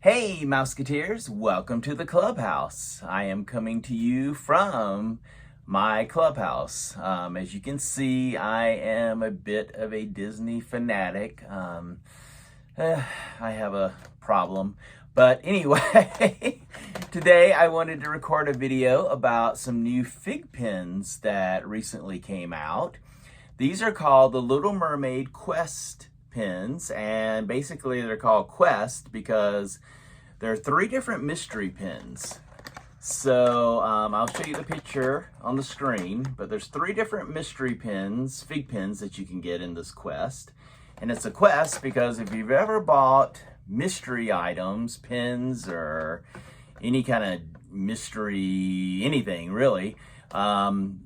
Hey Mouseketeers, welcome to the clubhouse. I am coming to you from my clubhouse. As you can see, I am a bit of a Disney fanatic. I have a problem. But anyway, today I wanted to record a video about some new FiGPiNs that recently came out. These are called the Little Mermaid Quest pins, and basically they're called Quest because there are 3 different mystery pins. So I'll show you the picture on the screen, but there's 3 different mystery pins, FiGPiNs, that you can get in this Quest. And it's a Quest because if you've ever bought mystery items, pins, or any kind of mystery, anything really, sometimes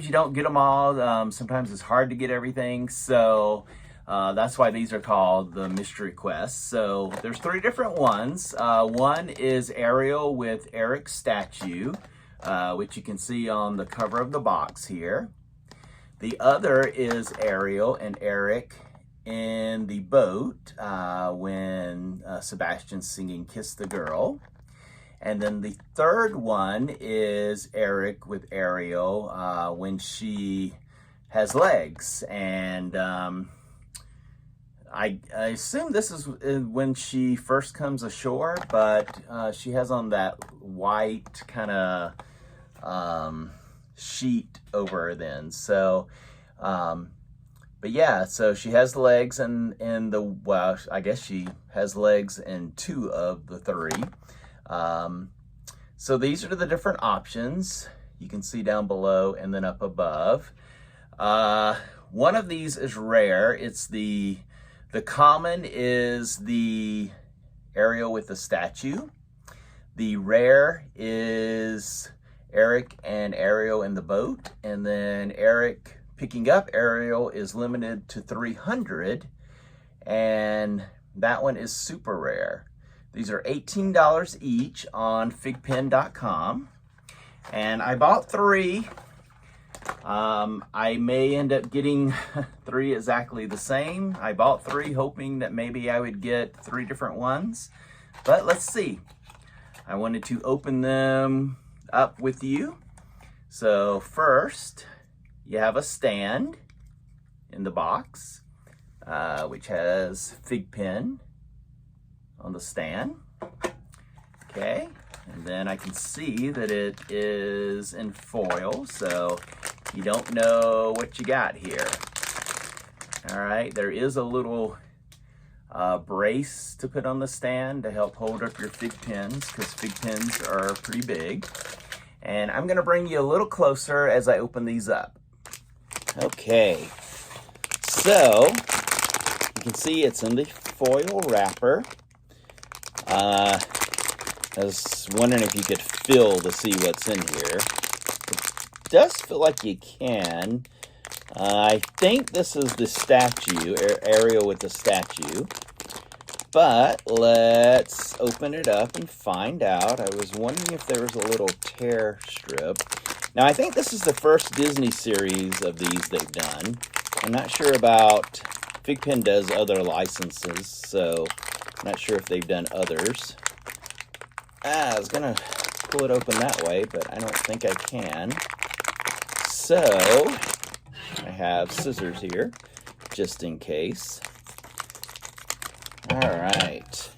you don't get them all. Sometimes it's hard to get everything. So that's why these are called the Mystery Quests. So there's 3 different ones. One is Ariel with Eric's statue, which you can see on the cover of the box here. The other is Ariel and Eric in the boat when Sebastian's singing Kiss the Girl. And then the third one is Eric with Ariel when she has legs. And I assume this is when she first comes ashore, but she has on that white kind of sheet over her then. So, but yeah, so she has legs and well, I guess she has legs in 2 of the 3. So these are the different options you can see down below and then up above. One of these is rare. It's the common is the Ariel with the statue. The rare is Eric and Ariel in the boat. And then Eric picking up Ariel is limited to 300. And that one is super rare. These are $18 each on FiGPiN.com. And I bought 3. I may end up getting 3 exactly the same. I bought 3 hoping that maybe I would get 3 different ones, but let's see. I wanted to open them up with you. So first, you have a stand in the box, which has FiGPiN on the stand. Okay, and then I can see that it is in foil, so you don't know what you got here. All right, there is a little brace to put on the stand to help hold up your FiGPiNs, because FiGPiNs are pretty big. And I'm gonna bring you a little closer as I open these up. Okay, so you can see it's in the foil wrapper. I was wondering if you could feel to see what's in here. It does feel like you can. I think this is the statue, Ariel with the statue. But let's open it up and find out. I was wondering if there was a little tear strip. Now, I think this is the first Disney series of these they've done. I'm not sure about, FiGPiN does other licenses, so I'm not sure if they've done others. I was gonna pull it open that way, but I don't think I can. So, I have scissors here, just in case. All right.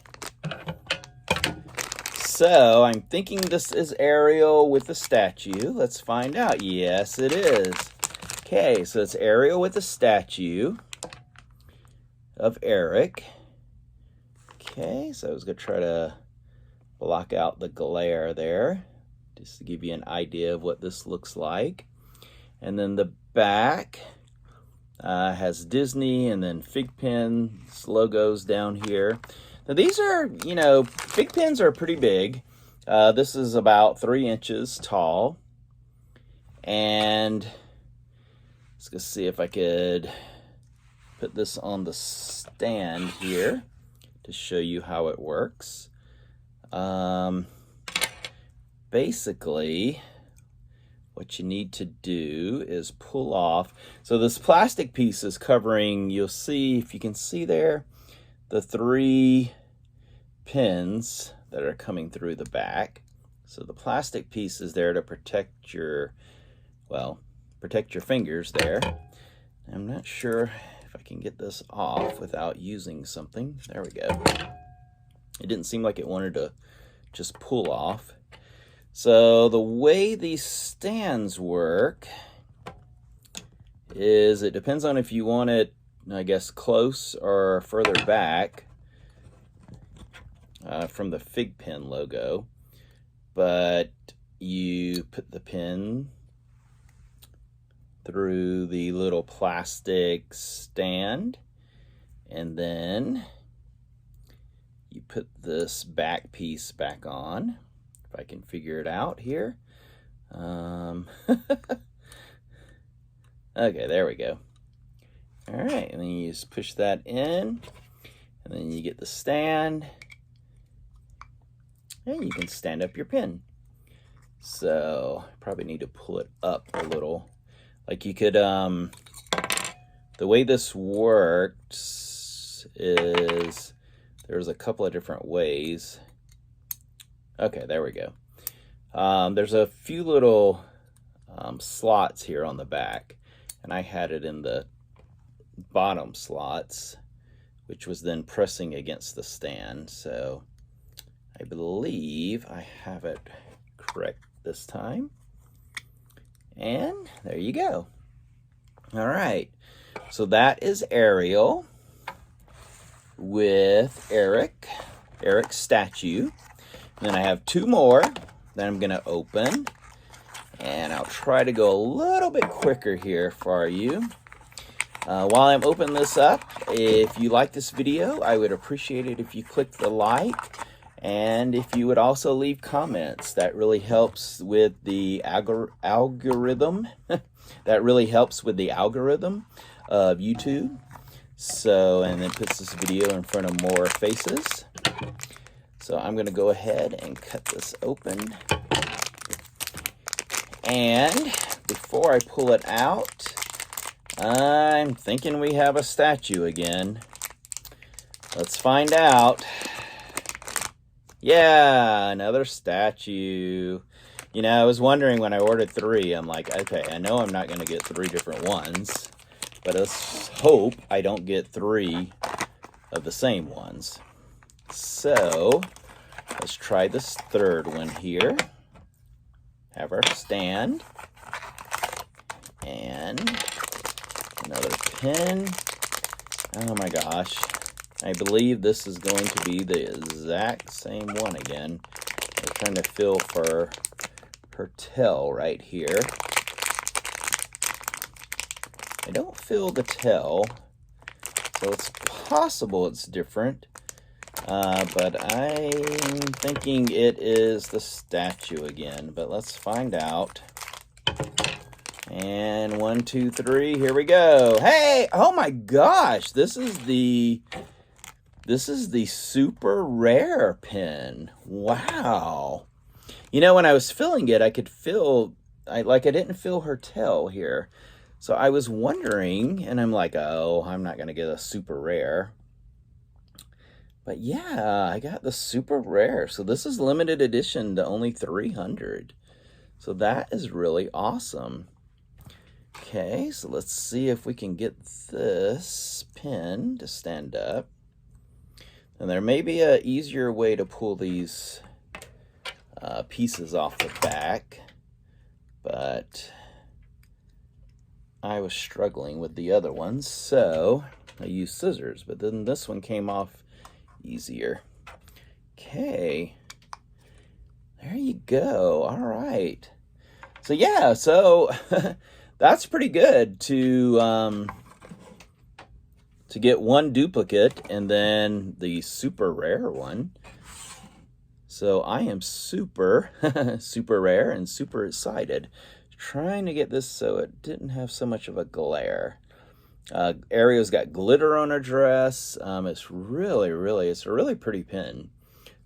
So, I'm thinking this is Ariel with the statue. Let's find out. Yes, it is. Okay, so it's Ariel with the statue of Eric. Okay, so I was gonna try to block out the glare there, just to give you an idea of what this looks like. And then the back has Disney and then FiGPiN's logos down here. Now these are, FiGPiNs are pretty big. This is about 3 inches tall. And let's go see if I could put this on the stand here to show you how it works. Basically, what you need to do is pull off. So this plastic piece is covering, you'll see, if you can see there, the 3 pins that are coming through the back. So the plastic piece is there to protect your, well, protect your fingers there. I'm not sure if I can get this off without using something. There we go. It didn't seem like it wanted to just pull off. So the way these stands work is it depends on if you want it, I guess, close or further back from the FiGPiN logo. But you put the pin through the little plastic stand, and then you put this back piece back on. If I can figure it out here. Okay, there we go. All right, and then you just push that in, and then you get the stand, and you can stand up your pin. So probably need to pull it up a little. Like you could, the way this works is there's a couple of different ways. Okay, there we go. There's a few little slots here on the back, and I had it in the bottom slots, which was then pressing against the stand. So I believe I have it correct this time. And there you go. All right, so that is Ariel with Eric's statue. And then I have two more that I'm gonna open, and I'll try to go a little bit quicker here for you. While I'm opening this up, if you like this video, I would appreciate it if you click the like, and if you would also leave comments. That really helps with the algorithm. That really helps with the algorithm of YouTube. So, and it puts this video in front of more faces. So I'm going to go ahead and cut this open. And before I pull it out, I'm thinking we have a statue again. Let's find out. Yeah, another statue. You know, I was wondering when I ordered 3, I'm like, okay, I know I'm not going to get 3 different ones, but let's hope I don't get 3 of the same ones. So, let's try this third one here. Have our stand. And another pin. Oh my gosh. I believe this is going to be the exact same one again. I'm trying to feel for her tail right here. I don't feel the tail, so it's possible it's different. But I'm thinking it is the statue again, but let's find out. And 1, 2, 3, here we go. Hey, oh my gosh, this is the super rare pin. Wow. You know, when I was filling it, I could feel, I didn't feel her tail here. So I was wondering, and I'm like, oh, I'm not going to get a super rare. But yeah, I got the super rare. So this is limited edition to only 300. So that is really awesome. Okay, so let's see if we can get this pin to stand up. And there may be an easier way to pull these pieces off the back, but I was struggling with the other ones, so I used scissors, but then this one came off easier. Okay, there you go. All right. So yeah, so that's pretty good to get one duplicate and then the super rare one. So I am super, super rare and super excited. Trying to get this so it didn't have so much of a glare. Ariel's got glitter on her dress. It's a really pretty pin.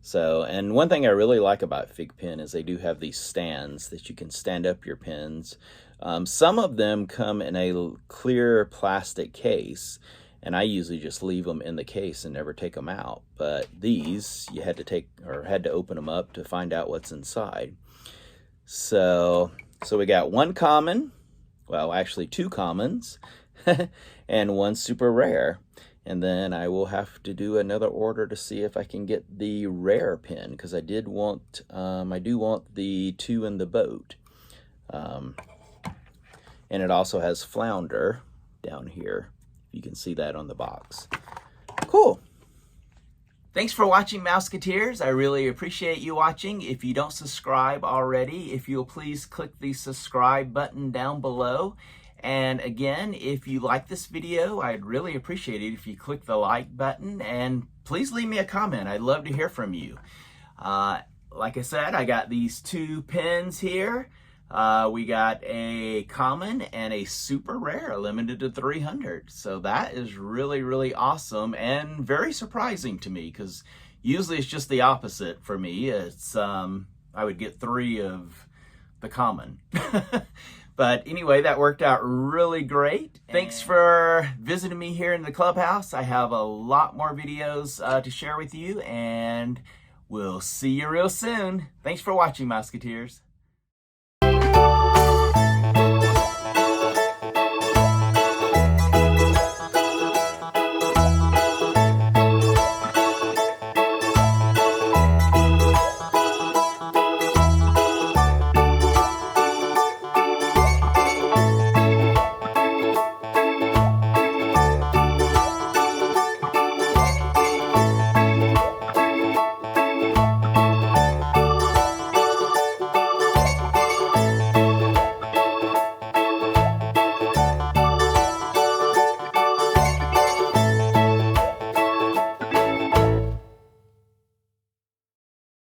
So, and one thing I really like about FiGPiN is they do have these stands that you can stand up your pins. Some of them come in a clear plastic case, And I usually just leave them in the case and never take them out. But these, you had to open them up to find out what's inside. So we got one common, well, actually 2 commons, and 1 super rare. And then I will have to do another order to see if I can get the rare pin, because I do want the 2 in the boat. And it also has flounder down here. You can see that on the box. Cool. Thanks for watching, Mouseketeers. I really appreciate you watching. If you don't subscribe already, if you'll please click the subscribe button down below. And again, if you like this video, I'd really appreciate it if you click the like button, and please leave me a comment. I'd love to hear from you. Like I said, I got these 2 pins here. We got a common and a super rare, limited to 300. So that is really, really awesome and very surprising to me, because usually it's just the opposite for me. It's I would get 3 of the common. But anyway, that worked out really great. Thanks for visiting me here in the clubhouse. I have a lot more videos to share with you, and we'll see you real soon. Thanks for watching, Mouseketeers.